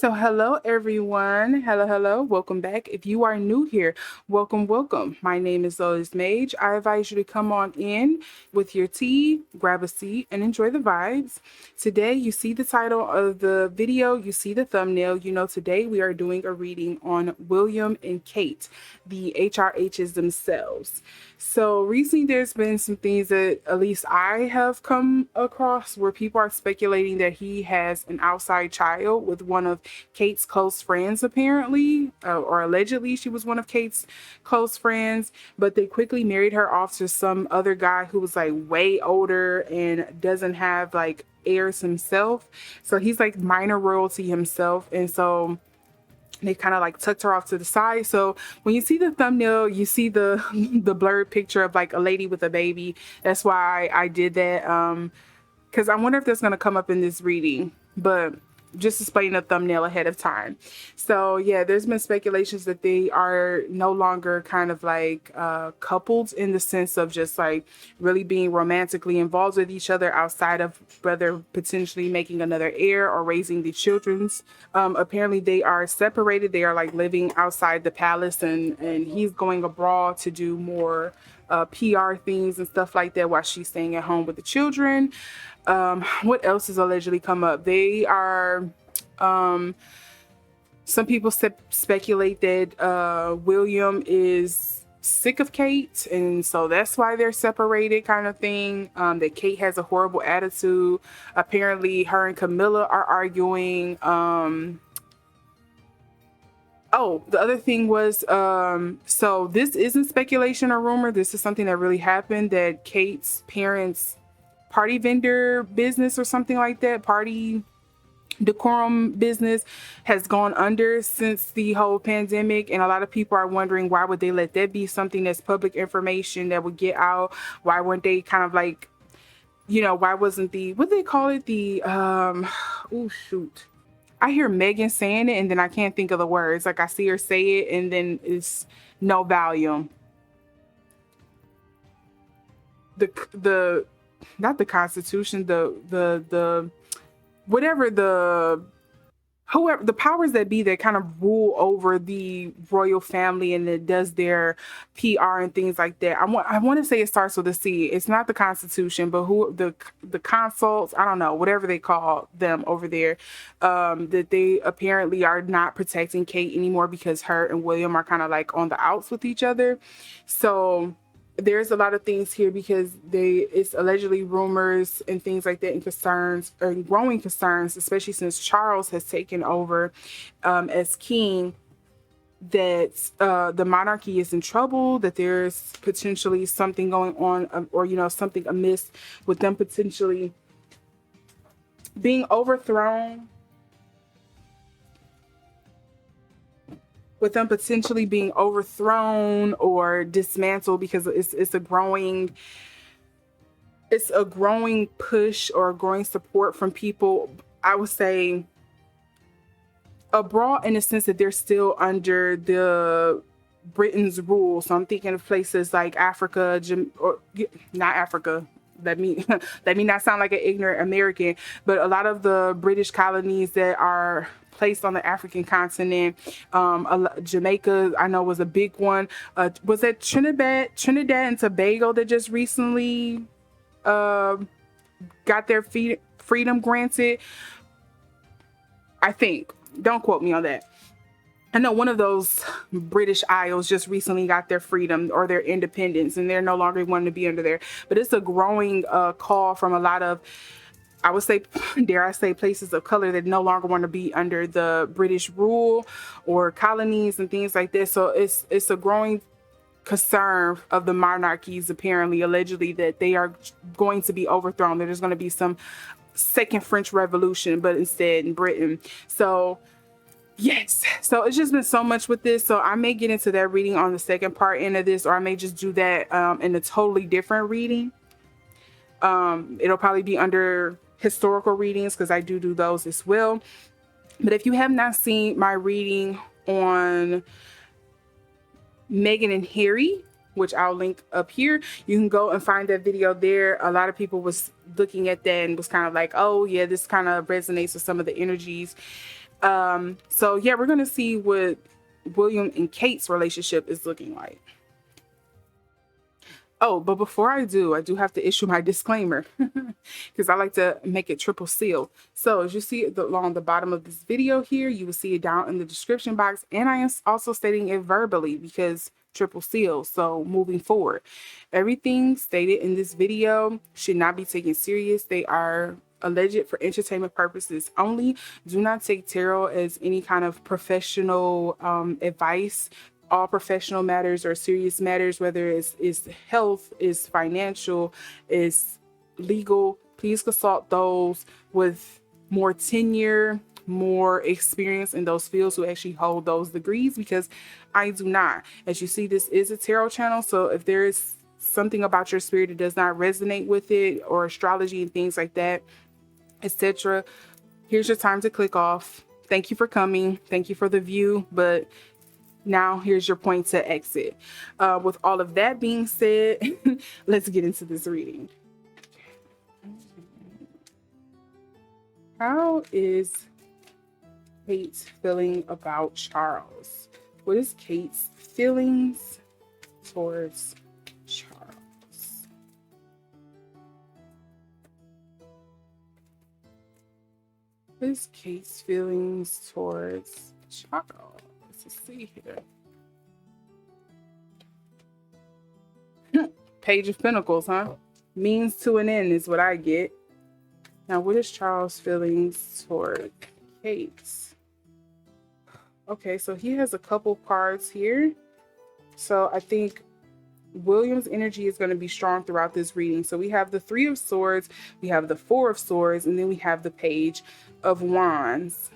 So hello everyone. Hello. Welcome back. If you are new here, welcome. My name is LotusMaje. I advise you to come on in with your tea, grab a seat, and enjoy the vibes. Today, you see the title of the video, you see the thumbnail. You know, today we are doing a reading on William and Kate, the HRHs themselves. So recently there's been some things that at least I have come across where people are speculating that he has an outside child with one of Kate's close friends, apparently, or allegedly she was one of Kate's close friends, but they quickly married her off to some other guy who was like way older and doesn't have like heirs himself. So he's like minor royalty himself. And so they kind of like tucked her off to the side. So when you see the thumbnail, you see the the blurred picture of like a lady with a baby. That's why I did that. Because I wonder if that's going to come up in this reading, but just displaying a thumbnail ahead of time. So yeah, there's been speculations that they are no longer kind of like coupled in the sense of just like really being romantically involved with each other outside of whether potentially making another heir or raising the children's. Apparently they are separated. They are like living outside the palace, and he's going abroad to do more PR things and stuff like that while she's staying at home with the children. What else has allegedly come up? They are, some people speculate that William is sick of Kate, and so that's why they're separated, kind of thing. That Kate has a horrible attitude. Apparently her and Camilla are arguing. Oh, the other thing was, so this isn't speculation or rumor. This is something that really happened, that Kate's parents' party vendor business or something like that, party decorum business, has gone under since the whole pandemic. And a lot of people are wondering, why would they let that be something that's public information that would get out? Why weren't they kind of like, you know, why wasn't the, what do they call it? The, oh shoot. I hear Megan saying it and then I can't think of the words. Like I see her say it and then it's no volume. The not the Constitution, the whatever, the whoever, the powers that be that kind of rule over the royal family and that does their PR and things like that. I want to say it starts with a C. It's not the Constitution, but who the consults, I don't know, whatever they call them over there, that they apparently are not protecting Kate anymore because her and William are kind of like on the outs with each other. So there's a lot of things here because it's allegedly rumors and things like that, and concerns, or growing concerns, especially since Charles has taken over as king, that the monarchy is in trouble, that there's potentially something going on, or you know, something amiss with them potentially being overthrown, or dismantled, because it's a growing push or a growing support from people, I would say abroad, in the sense that they're still under the Britain's rule. So I'm thinking of places like Africa, or not Africa. Let me not sound like an ignorant American, but a lot of the British colonies that are placed on the African continent, Jamaica, I know, was a big one. Was that Trinidad and Tobago that just recently got their freedom granted? I think. Don't quote me on that. I know one of those British Isles just recently got their freedom or their independence, and they're no longer wanting to be under there. But it's a growing call from a lot of, I would say, dare I say, places of color that no longer want to be under the British rule or colonies and things like this. So it's a growing concern of the monarchies, apparently, allegedly, that they are going to be overthrown, that there's going to be some second French Revolution, but instead in Britain. So yes, so it's just been so much with this. So I may get into that reading on the second part end of this, or I may just do that in a totally different reading. It'll probably be under historical readings because I do those as well. But if you have not seen my reading on Meghan and Harry, which I'll link up here, you can go and find that video there. A lot of people was looking at that and was kind of like, oh yeah, this kind of resonates with some of the energies So yeah, we're gonna see what William and Kate's relationship is looking like. Oh, but before I do have to issue my disclaimer because I like to make it triple seal. So as you see along the bottom of this video here, you will see it down in the description box. And I am also stating it verbally because triple seal. So moving forward, everything stated in this video should not be taken serious. They are alleged for entertainment purposes only. Do not take tarot as any kind of professional advice. All professional matters or serious matters, whether it's health, is financial, is legal, please consult those with more tenure, more experience in those fields who actually hold those degrees, because I do not. As you see, this is a tarot channel, so if there is something about your spirit that does not resonate with it, or astrology and things like that, etc., here's your time to click off. Thank you for coming. Thank you for the view, but now here's your point to exit. With all of that being said, let's get into this reading. How is Kate feeling about Charles? What is Kate's feelings towards Charles? What is Kate's feelings towards Charles? Let's see here. Page of Pentacles, huh? Means to an end is what I get. Now, what is Charles' feelings toward Kate? Okay, so he has a couple cards here. So I think William's energy is going to be strong throughout this reading. So we have the Three of Swords, we have the Four of Swords, and then we have the Page of Wands.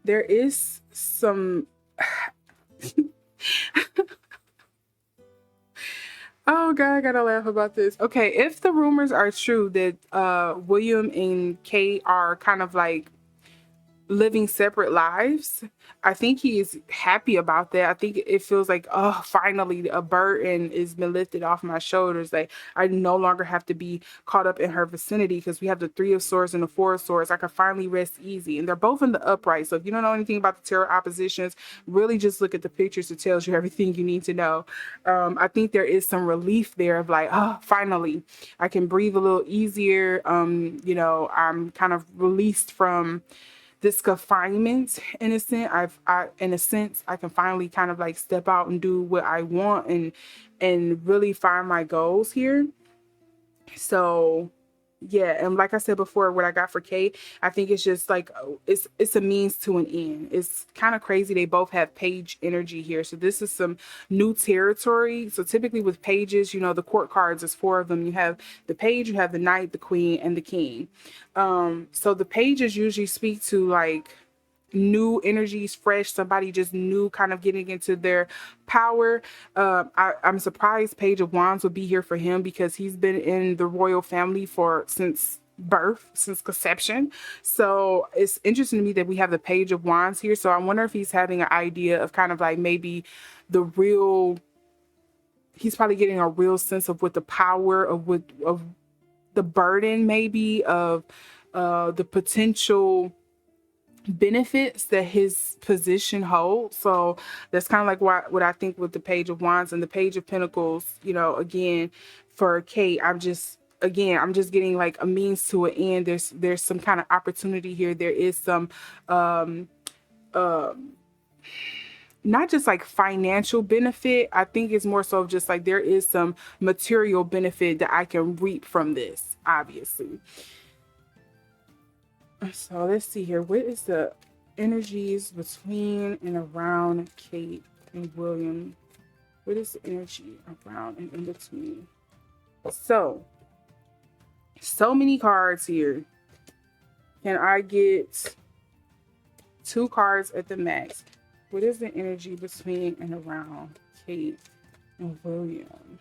There is some oh god, I gotta laugh about this. Okay, if the rumors are true that William and Kate are kind of like living separate lives, I think he is happy about that. I think it feels like, oh, finally a burden is been lifted off my shoulders. Like I no longer have to be caught up in her vicinity, because we have the Three of Swords and the Four of Swords. I can finally rest easy, and they're both in the upright. So if you don't know anything about the tarot oppositions, really just look at the pictures. It tells you everything you need to know. I think there is some relief there of like, oh, finally I can breathe a little easier. You know, I'm kind of released from this confinement in a sense. In a sense, I can finally kind of like step out and do what I want and really find my goals here. So yeah, and like I said before, what I got for Kate, I think it's just like it's a means to an end. It's kind of crazy. They both have page energy here, so this is some new territory. So typically with pages, you know, the court cards, there's four of them. You have the page, you have the knight, the queen, and the king. So the pages usually speak to like new energies, fresh, somebody just new, kind of getting into their power. I'm surprised Page of Wands would be here for him, because he's been in the royal family since birth, since conception. So it's interesting to me that we have the Page of Wands here. So I wonder if he's having an idea of kind of like maybe he's probably getting a real sense of what the power of the burden maybe of the potential benefits that his position holds. So that's kind of like what I think with the Page of Wands and the Page of Pentacles. You know, again, for Kate, I'm just getting like a means to an end. There's some kind of opportunity here. There is some not just like financial benefit. I think it's more so just like there is some material benefit that I can reap from this, obviously. So let's see here. What is the energies between and around Kate and William? What is the energy around and in between? So many cards here. Can I get 2 cards at the max? What is the energy between and around Kate and William?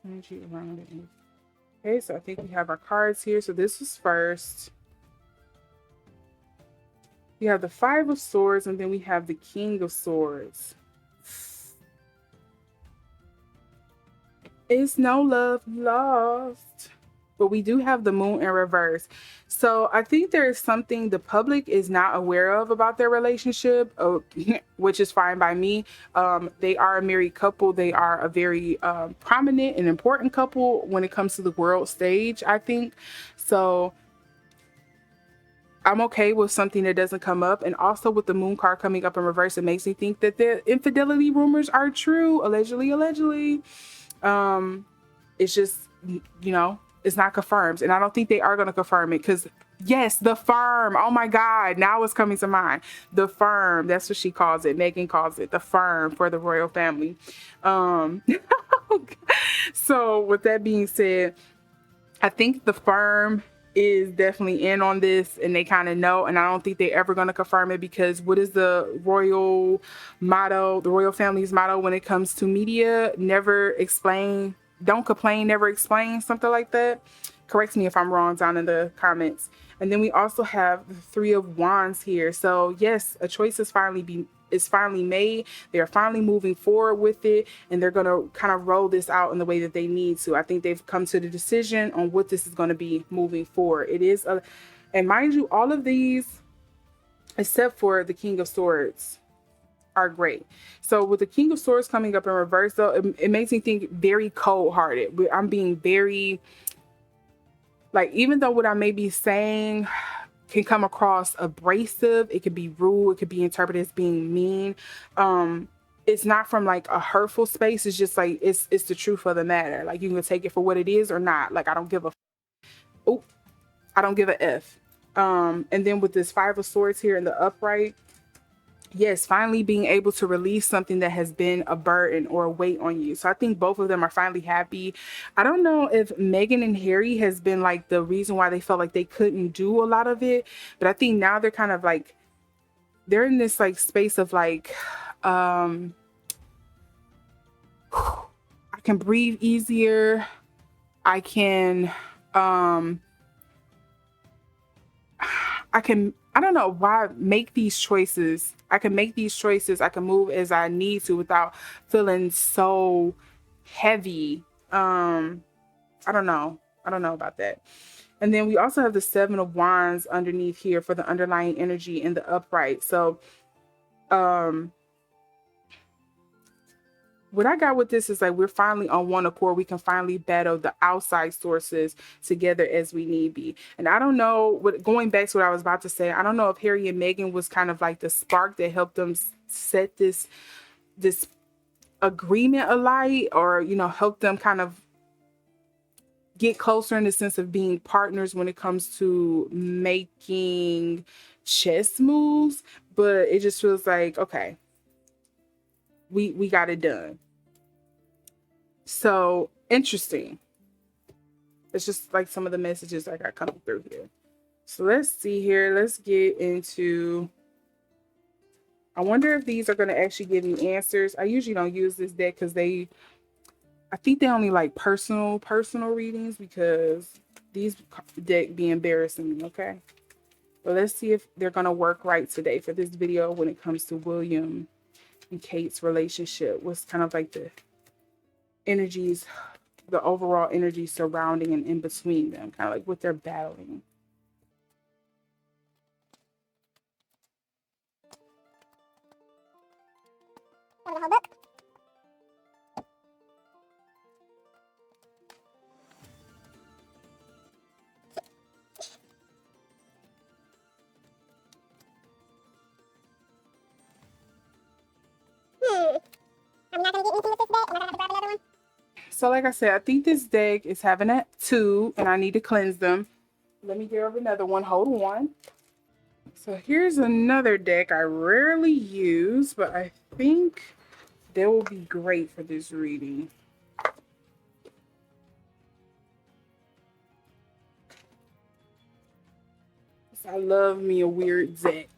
Energy around it. Okay, so I think we have our cards here. So this was first. We have the Five of Swords, and then we have the King of Swords. It's no love lost. But we do have the moon in reverse. So I think there is something the public is not aware of about their relationship, which is fine by me. They are a married couple. They are a very prominent and important couple when it comes to the world stage, I think. So I'm okay with something that doesn't come up. And also with the moon card coming up in reverse, it makes me think that the infidelity rumors are true. Allegedly, allegedly. It's just, you know, it's not confirmed. And I don't think they are going to confirm it because, yes, the firm. Oh my God. Now it's coming to mind. The firm. That's what she calls it. Meghan calls it the firm for the royal family. So with that being said, I think the firm is definitely in on this and they kind of know, and I don't think they're ever going to confirm it because what is the royal motto, the royal family's motto when it comes to media? Never explain, don't complain, never explain, something like that. Correct me if I'm wrong down in the comments. And then we also have the Three of Wands here. So yes, a choice is finally made. They're finally moving forward with it, and they're going to kind of roll this out in the way that they need to. I think they've come to the decision on what this is going to be moving forward. It is and mind you, all of these, except for the King of Swords, are great. So with the King of Swords coming up in reverse, though, it makes me think very cold-hearted. I'm being very, like, even though what I may be saying can come across abrasive, it could be rude, it could be interpreted as being mean. It's not from like a hurtful space. It's just like it's the truth of the matter. Like you can take it for what it is or not. Like I don't give a I don't give a F. And then with this Five of Swords here in the upright, yes, finally being able to release something that has been a burden or a weight on you. So I think both of them are finally happy. I don't know if Meghan and Harry has been like the reason why they felt like they couldn't do a lot of it, but I think now they're kind of like, they're in this like space of like, I can breathe easier. I can, I don't know why make these choices. I can make these choices. I can move as I need to without feeling so heavy. I don't know. I don't know about that. And then we also have the Seven of Wands underneath here for the underlying energy in the upright. So, what I got with this is like we're finally on one accord. We can finally battle the outside sources together as we need be. And I don't know what, going back to what I was about to say, I don't know if Harry and Meghan was kind of like the spark that helped them set this agreement alight, or you know, help them kind of get closer in the sense of being partners when it comes to making chess moves. But it just feels like, okay, we got it done. So interesting. It's just like some of the messages I got coming through here. So let's see here. Let's get into, I wonder if these are going to actually give me answers. I usually don't use this deck because I think they only like personal readings, because these deck be embarrassing me. Okay. But let's see if they're going to work right today for this video when it comes to William and Kate's relationship. What's kind of like the energies, the overall energy surrounding and in between them, kind of like what they're battling. I'm not going to get anything with this deck. I'm not going to have to grab another one. So like I said, I think this deck is having a 2 and I need to cleanse them. Let me grab another one. Hold on. So here's another deck I rarely use, but I think they will be great for this reading. I love me a weird deck.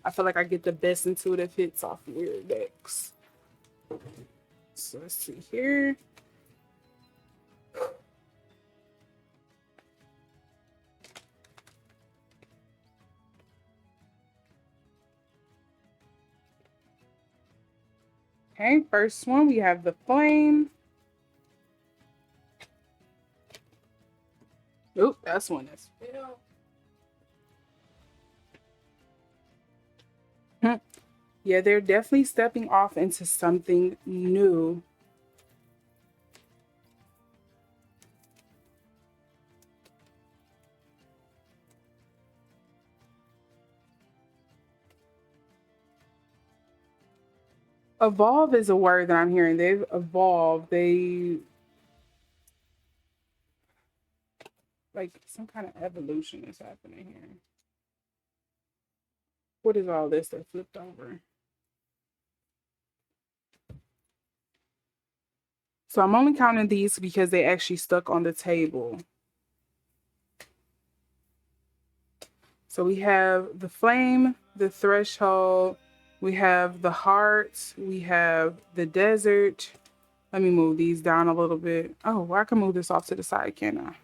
I feel like I get the best intuitive hits off weird decks. So let's see here. Okay, first one, we have the Flame. Oh, that's one that's fell. Yeah, they're definitely stepping off into something new. Evolve is a word that I'm hearing. They've evolved. They like some kind of evolution is happening here. What is all this that flipped over? So I'm only counting these because they actually stuck on the table. So we have the flame, the threshold, we have the heart, we have the desert. Let me move these down a little bit. Oh, well, I can move this off to the side, can I?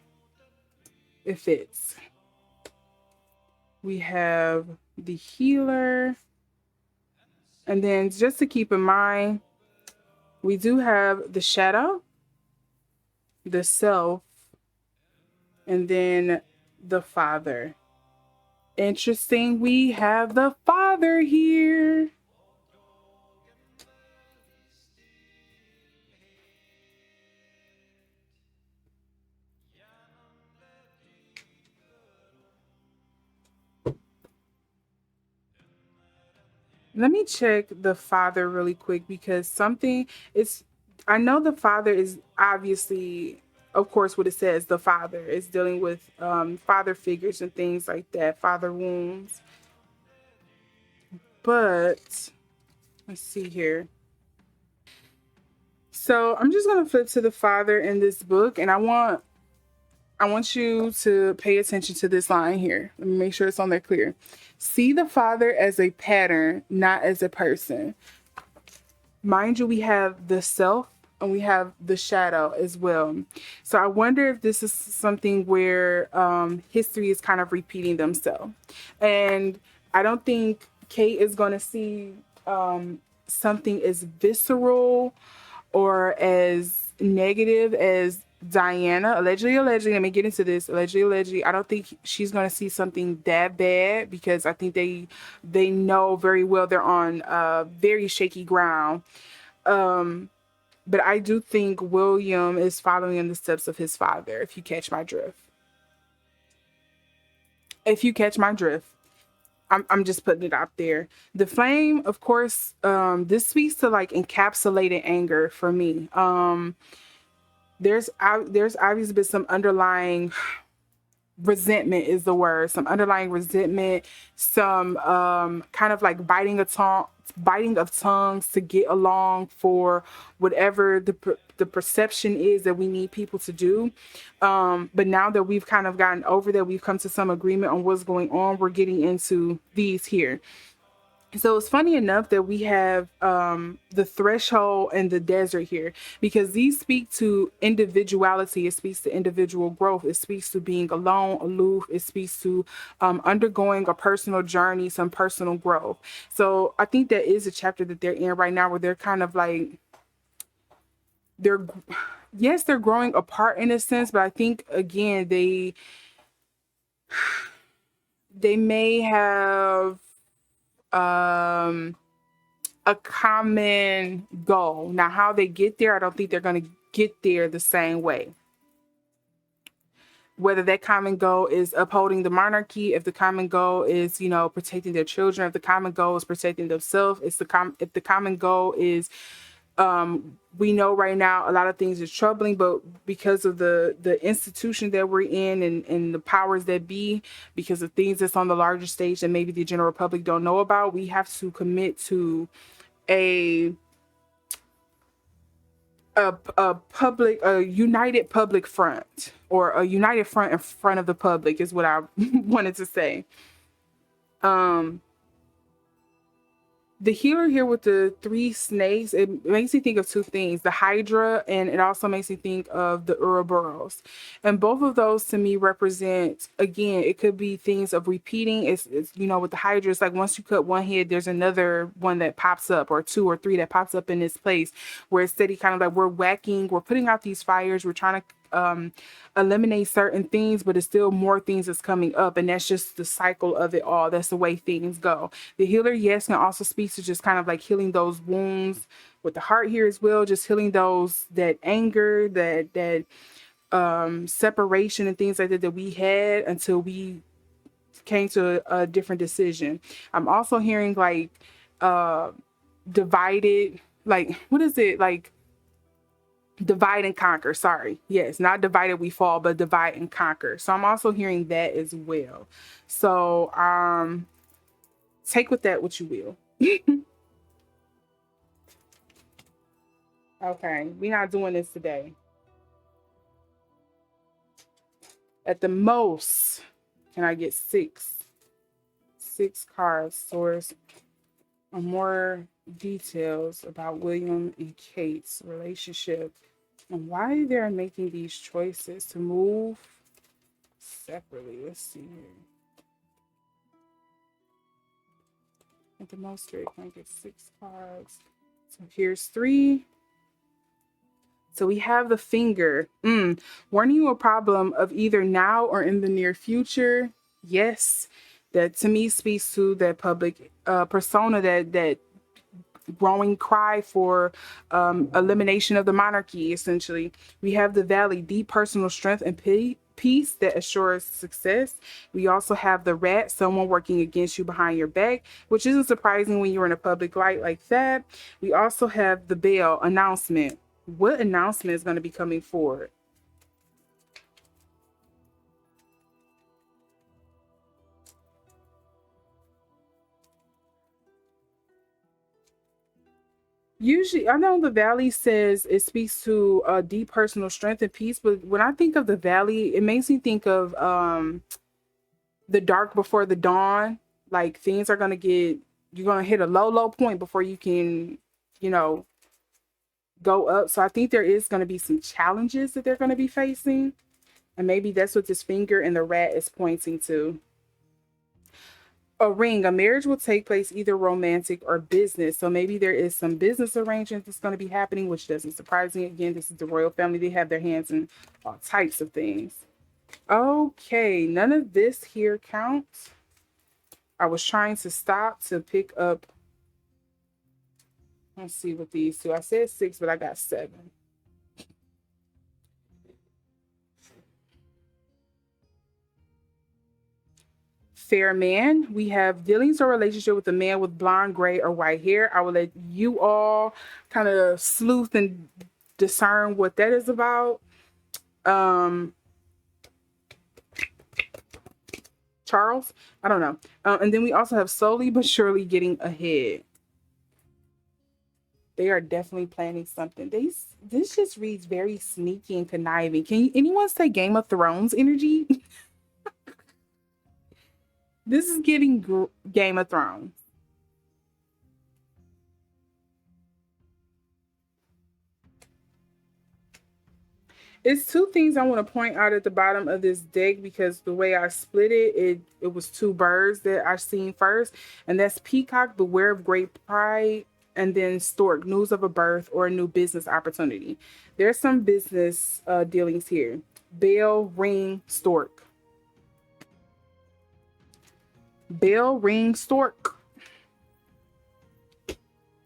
It fits. We have the healer. And then just to keep in mind, we do have the shadow, the self, and then the father. Interesting, we have the father here. Let me check the father really quick because something is, I know the father is obviously, of course, what it says, the father is dealing with father figures and things like that, father wounds. But let's see here. So I'm just going to flip to the father in this book, and I want you to pay attention to this line here. Let me make sure it's on there clear. See the father as a pattern, not as a person. Mind you, we have the self and we have the shadow as well. So I wonder if this is something where history is kind of repeating themselves. And I don't think Kate is going to see something as visceral or as negative as Diana. Allegedly, let me get into this. Allegedly, I don't think she's going to see something that bad because I think they know very well they're on very shaky ground. But I do think William is following in the steps of his father, if you catch my drift. If you catch my drift. I'm just putting it out there. The flame, of course, this speaks to like encapsulated anger for me. There's obviously been some underlying resentment is the word, some underlying resentment, some kind of like biting of tongues to get along for whatever the perception is that we need people to do. But now that we've kind of gotten over that, we've come to some agreement on what's going on, we're getting into these here. So it's funny enough that we have the threshold and the desert here, because these speak to individuality. It speaks to individual growth. It speaks to being alone, aloof. It speaks to undergoing a personal journey, some personal growth. So I think that is a chapter that they're in right now where they're kind of like, yes, they're growing apart in a sense, but I think again, they may have a common goal. Now, how they get there, I don't think they're going to get there the same way. Whether that common goal is upholding the monarchy, if the common goal is, protecting their children, if the common goal is protecting themselves, if the common goal is, we know right now a lot of things is troubling, but because of the institution that we're in and the powers that be, because of things that's on the larger stage that maybe the general public don't know about, we have to commit to a united public front, or a united front in front of the public is what I wanted to say. The healer here with the 3 snakes, it makes me think of 2 things, the Hydra, and it also makes me think of the Ouroboros. And both of those to me represent, again, it could be things of repeating. It's with the Hydra, it's like once you cut one head, there's another one that pops up, or 2 or 3 that pops up in this place, where it's steady kind of like we're putting out these fires, we're trying to eliminate certain things, but it's still more things that's coming up. And that's just the cycle of it all. That's the way things go. The healer, yes, can also speak to just kind of like healing those wounds with the heart here as well, just healing those, that anger, that separation and things like that that we had until we came to a different decision. I'm also hearing like divided, like what is it, like divide and conquer. Sorry, yes, not divided we fall, but divide and conquer. So I'm also hearing that as well. So take with that what you will. Okay, we're not doing this today. At the most, can I get six cards? Source or more details about William and Kate's relationship and why they're making these choices to move separately. Let's see here. At the most, can I get 6 cards? So here's 3. So we have the finger. Warning you a problem of either now or in the near future. Yes, that to me speaks to that public persona, that growing cry for elimination of the monarchy, essentially. We have the valley, deep personal strength and peace that assures success. We also have the rat, someone working against you behind your back, which isn't surprising when you're in a public light like that. We also have the bell, announcement. What announcement is going to be coming forward? Usually, I know the valley says it speaks to deep personal strength and peace, but when I think of the valley, it makes me think of the dark before the dawn. Like things are going to you're going to hit a low point before you can, you know, go up. So I think there is going to be some challenges that they're going to be facing. And maybe that's what this finger and the rat is pointing to. A ring, a marriage will take place either romantic or business. So maybe there is some business arrangement that's going to be happening, which doesn't surprise me. Again, this is the royal family. They have their hands in all types of things. Okay, none of this here counts. I was trying to stop to pick up. Let's see what these two. I said 6, but I got 7. Fair man, we have dealings or relationship with a man with blonde, gray, or white hair. I will let you all kind of sleuth and discern what that is about. Charles, I don't know. And then we also have slowly but surely getting ahead. They are definitely planning something. This just reads very sneaky and conniving. Can anyone say Game of Thrones energy? This is giving Game of Thrones. It's 2 things I want to point out at the bottom of this deck because the way I split it was 2 birds that I seen first, and that's peacock, beware of great pride, and then stork, news of a birth or a new business opportunity. There's some business dealings here. Bell, ring, stork. Bell, ring, stork.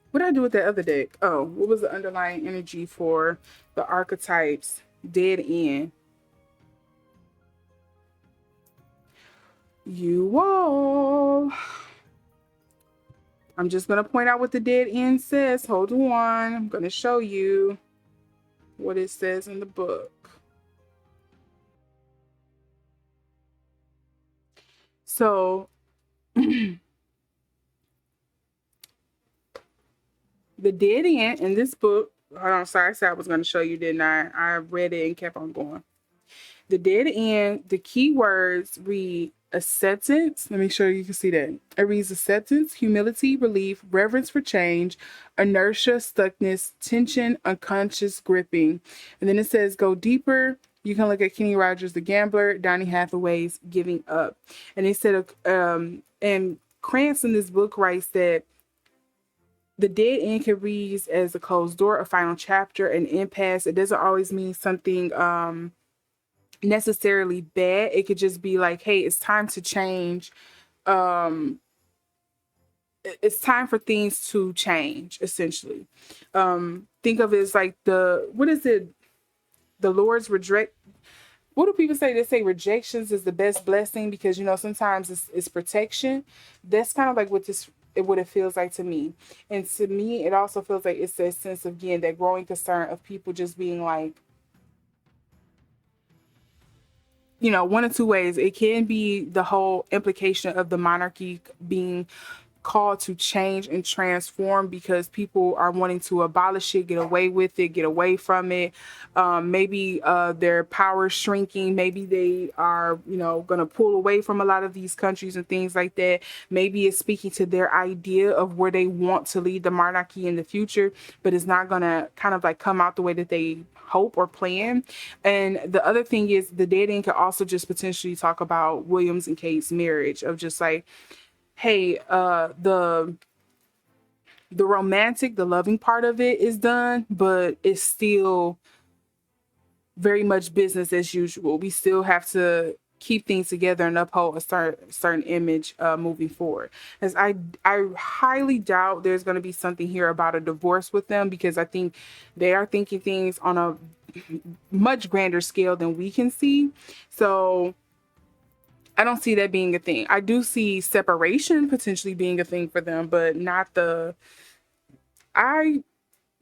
What did I do with that other deck? Oh, what was the underlying energy for the archetypes? Dead end. You all. I'm just going to point out what the dead end says. Hold on. I'm going to show you what it says in the book. So the dead end in this book, hold on, sorry, I said I was going to show you, didn't I? I read it and kept on going. The dead end, the key words read acceptance. Let me show you can see that. It reads acceptance, humility, relief, reverence for change, inertia, stuckness, tension, unconscious gripping. And then it says go deeper. You can look at Kenny Rogers, The Gambler, Donny Hathaway's Giving Up. And they said, and Krans in this book writes that the dead end can read as a closed door, a final chapter, an impasse. It doesn't always mean something necessarily bad. It could just be like, hey, it's time to change. Um, it's time for things to change, essentially. Think of it as like what is it? The Lord's reject. What do people say? They say rejections is the best blessing because, sometimes it's protection. That's kind of like what it feels like to me. And to me, it also feels like it's a sense of, again, that growing concern of people just being like, one of two ways. It can be the whole implication of the monarchy being called to change and transform because people are wanting to abolish it, get away with it, get away from it. Maybe their power is shrinking. Maybe they are, going to pull away from a lot of these countries and things like that. Maybe it's speaking to their idea of where they want to lead the monarchy in the future, but it's not going to kind of like come out the way that they hope or plan. And the other thing is the dating could also just potentially talk about Williams and Kate's marriage of just like, hey, the romantic, the loving part of it is done, but it's still very much business as usual. We still have to keep things together and uphold a certain image moving forward. As I highly doubt there's going to be something here about a divorce with them because I think they are thinking things on a much grander scale than we can see. So I don't see that being a thing. I do see separation potentially being a thing for them, but I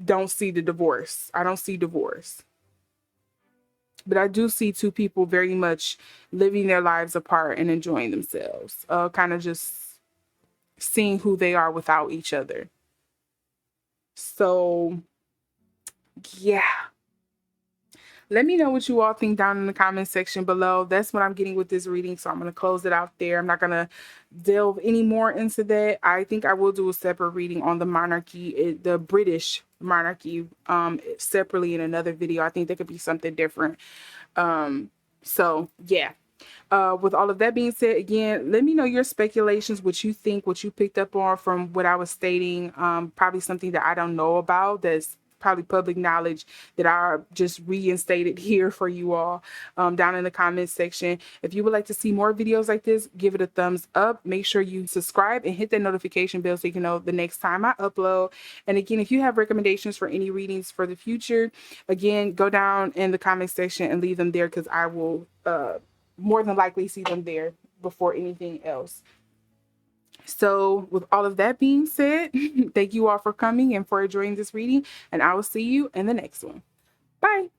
don't see the divorce. I don't see divorce. But I do see two people very much living their lives apart and enjoying themselves, kind of just seeing who they are without each other. So, yeah. Let me know what you all think down in the comment section below. That's what I'm getting with this reading. So I'm going to close it out there. I'm not going to delve any more into that. I think I will do a separate reading on the monarchy, the British monarchy, separately in another video. I think that could be something different. So yeah. With all of that being said, again, let me know your speculations, what you think, what you picked up on from what I was stating. Probably something that I don't know about that's probably public knowledge that I just reinstated here for you all down in the comments section. If you would like to see more videos like this, give it a thumbs up. Make sure you subscribe and hit that notification bell so you can know the next time I upload. And again, if you have recommendations for any readings for the future, again, go down in the comment section and leave them there because I will more than likely see them there before anything else. So with all of that being said, thank you all for coming and for enjoying this reading, and I will see you in the next one. Bye.